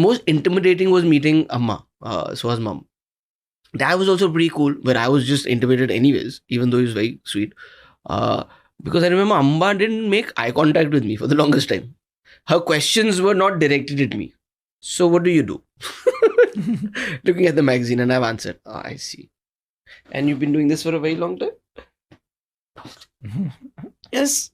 most intimidating was meeting Amma, Soha's mom. That was also pretty cool, but I was just intimidated anyways, even though he was very sweet. Because I remember Amma didn't make eye contact with me for the longest time. Her questions were not directed at me. So what do you do? Looking at the magazine, and I've answered, I see. And you've been doing this for a very long time? Yes.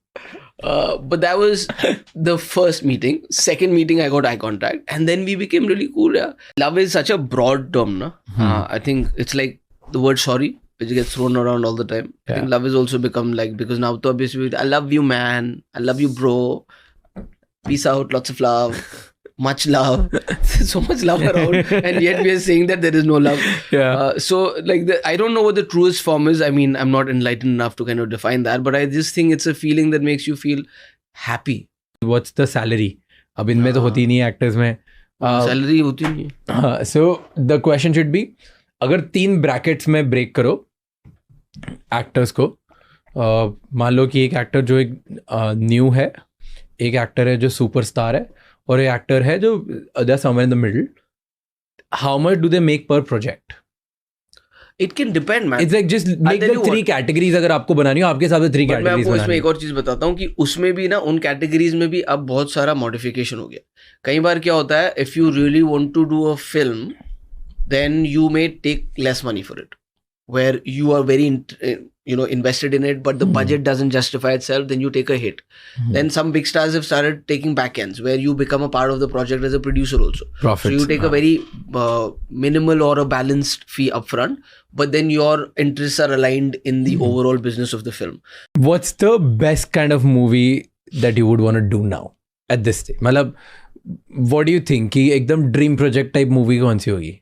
But that was the first meeting. Second meeting, I got eye contact. And then we became really cool. Yeah. Love is such a broad term. No? I think it's like the word sorry, which gets thrown around all the time. I think love has also become like, because now to obviously, I love you, man. I love you, bro. Peace out. Lots of love. Much love. So much love around. And yet we are saying that there is no love. So like, I don't know what the truest form is. I mean, I'm not enlightened enough to kind of define that. But I just think it's a feeling that makes you feel happy. What's the salary? अब इनमें तो होती नहीं actors में. Salary होती नहीं है. So the question should be, अगर 3 brackets में break करो actors को, मान लो कि एक actor जो एक new है, एक actor है जो superstar है, और एक एक्टर है जो they're somewhere in the middle. How much do they make per project? It can depend, man. It's like just make the 3 categories. अगर आपको बनानी हो, आपके हिसाब से 3 categories मैं आपको बनानी. इसमें एक और चीज बताता हूँ कि उसमें भी ना, उन categories में भी अब बहुत सारा modification हो गया. कई बार क्या होता है, if you really want to do a film, then you may take less money for it, where you are very invested in it, but the budget doesn't justify itself, then you take a hit. Then some big stars have started taking backends, where you become a part of the project as a producer also. Profits. So you take a very minimal or a balanced fee upfront, but then your interests are aligned in the overall business of the film. What's the best kind of movie that you would want to do now at this stage? मतलब, what do you think कि एकदम dream project type movie कौन सी होगी?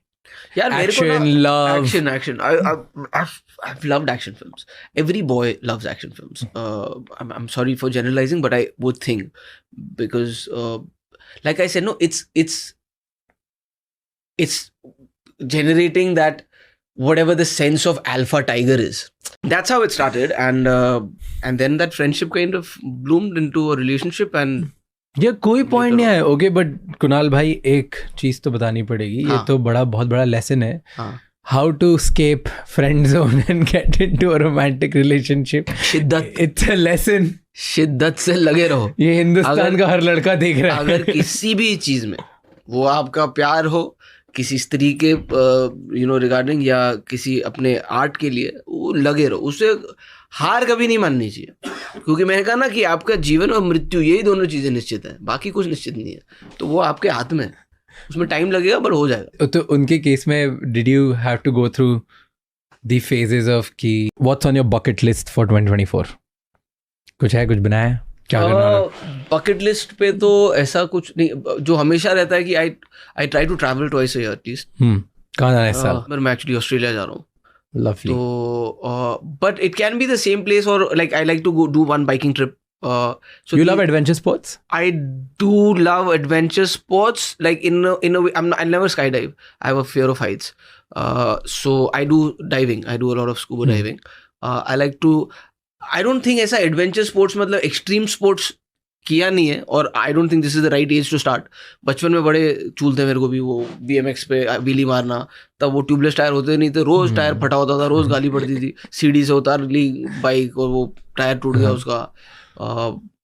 Yeah, action, love. Action. I've loved action films. Every boy loves action films. I'm sorry for generalizing, but I would think, because like I said, no, it's generating that whatever the sense of alpha tiger is. That's how it started, and then that friendship kind of bloomed into a relationship. And ये कोई point नहीं है. Okay, but Kunal भाई, एक चीज तो बतानी पड़ेगी. ये तो बहुत बड़ा लेसन है. How to escape friend zone and get into a romantic relationship. Shiddat. It's a lesson. शिद्दत से लगे रहो. ये हिंदुस्तान का हर लड़का देख रहा है. अगर किसी भी चीज में, वो आपका प्यार हो, किसी स्त्री के रिगार्डिंग, या किसी अपने आर्ट के लिए, वो लगे रहो. उससे हार कभी नहीं माननी चाहिए, क्योंकि मैंने कहा ना कि आपका जीवन और मृत्यु, यही दोनों चीजें निश्चित है, बाकी कुछ निश्चित नहीं है. तो वो आपके हाथ में है. उसमें टाइम लगेगा, बट हो जाएगा. तो उनके केस में did you have to go through the phases of कि what's on your bucket list for 2024? कुछ है, कुछ बनाया है? क्या बकेट लिस्ट पे तो ऐसा कुछ नहीं. जो हमेशा रहता है कि I try to travel twice a year at least. कहाँ जाना है इस साल? मैं एक्चुअली ऑस्ट्रेलिया जा रहा हूँ. Lovely. So, but it can be the same place, or like I like to go do one biking trip. So you love adventure sports? I do love adventure sports. Like in a way, I never skydive. I have a fear of heights. So I do diving. I do a lot of scuba diving. I like to. I don't think ऐसा adventure sports मतलब extreme sports किया नहीं है, और I don't think this is the right age to start. बचपन में बड़े चूल थे मेरे को भी, वो BMX पे व्हीली मारना. तब वो ट्यूबलेस टायर होते नहीं थे, रोज टायर फटा होता था, रोज गाली पड़ती थी. सीढ़ी से उतार ली बाइक और वो टायर टूट गया उसका.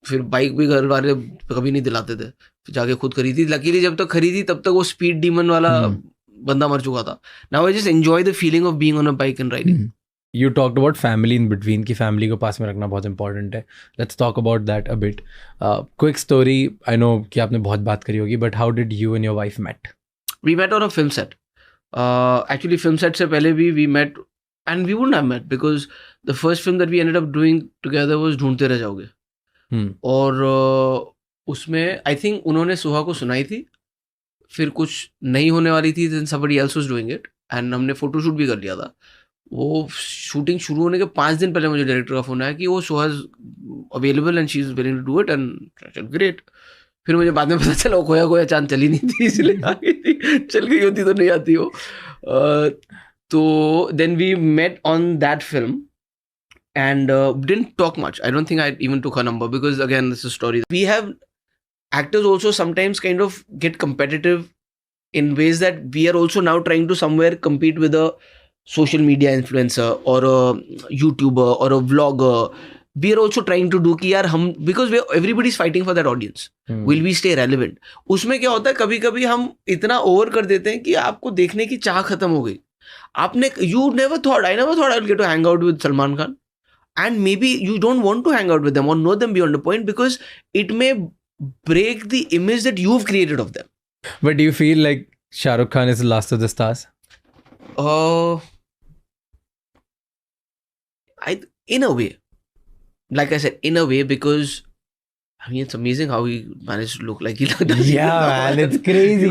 फिर बाइक भी घर वाले कभी नहीं दिलाते थे, फिर जाके खुद खरीदी. लकीली जब तक खरीदी तब तक वो स्पीड डीमन वाला बंदा मर चुका था. Now I just enjoy the feeling of being on a bike and riding. You talked about family in between, कि family को पास में रखना बहुत important है. Let's talk about that a bit. Quick story. I know कि आपने बहुत बात करी होगी, but how did you and your wife met? We met on a film set. Actually, film set से पहले भी we met, and we wouldn't have met because the first film that we ended up doing together was ढूंढते रह जाओगे. और उसमें I think उन्होंने सोहा को सुनाई थी, फिर कुछ नहीं होने वाली थी, then somebody else was doing it, and हमने फोटोशूट भी कर लिया था. वो शूटिंग शुरू होने के 5 दिन पहले मुझे डायरेक्टर का फोन आया कि वो Soha is available and she is willing to do it, and great. फिर मुझे बाद में पता चला वो खोया चांद चली नहीं थी, इसलिए आ गई थी. चल गई होती तो नहीं आती वो. तो then we met on that film and didn't talk much. I don't think I even took her number because again, this is a story. We have actors also sometimes kind of get competitive in ways that we are also now trying to somewhere compete with a social media influencer or a YouTuber or a vlogger. We are also trying to do कि यार हम, because everybody is fighting for that audience. Will we stay relevant? उसमें क्या होता है, कभी कभी हम इतना ओवर कर देते हैं कि आपको देखने की चाह खत्म हो गई. आपने, you never thought, I never thought I'll get to hang out with Salman Khan, and maybe you don't want to hang out with them or know them beyond a point because it may break the image that you've created of them. But do you feel like Shah Rukh Khan is the last of the stars? In a way, like I said, in a way, because I mean, it's amazing how he managed to look like he looked. Yeah, man, it's crazy.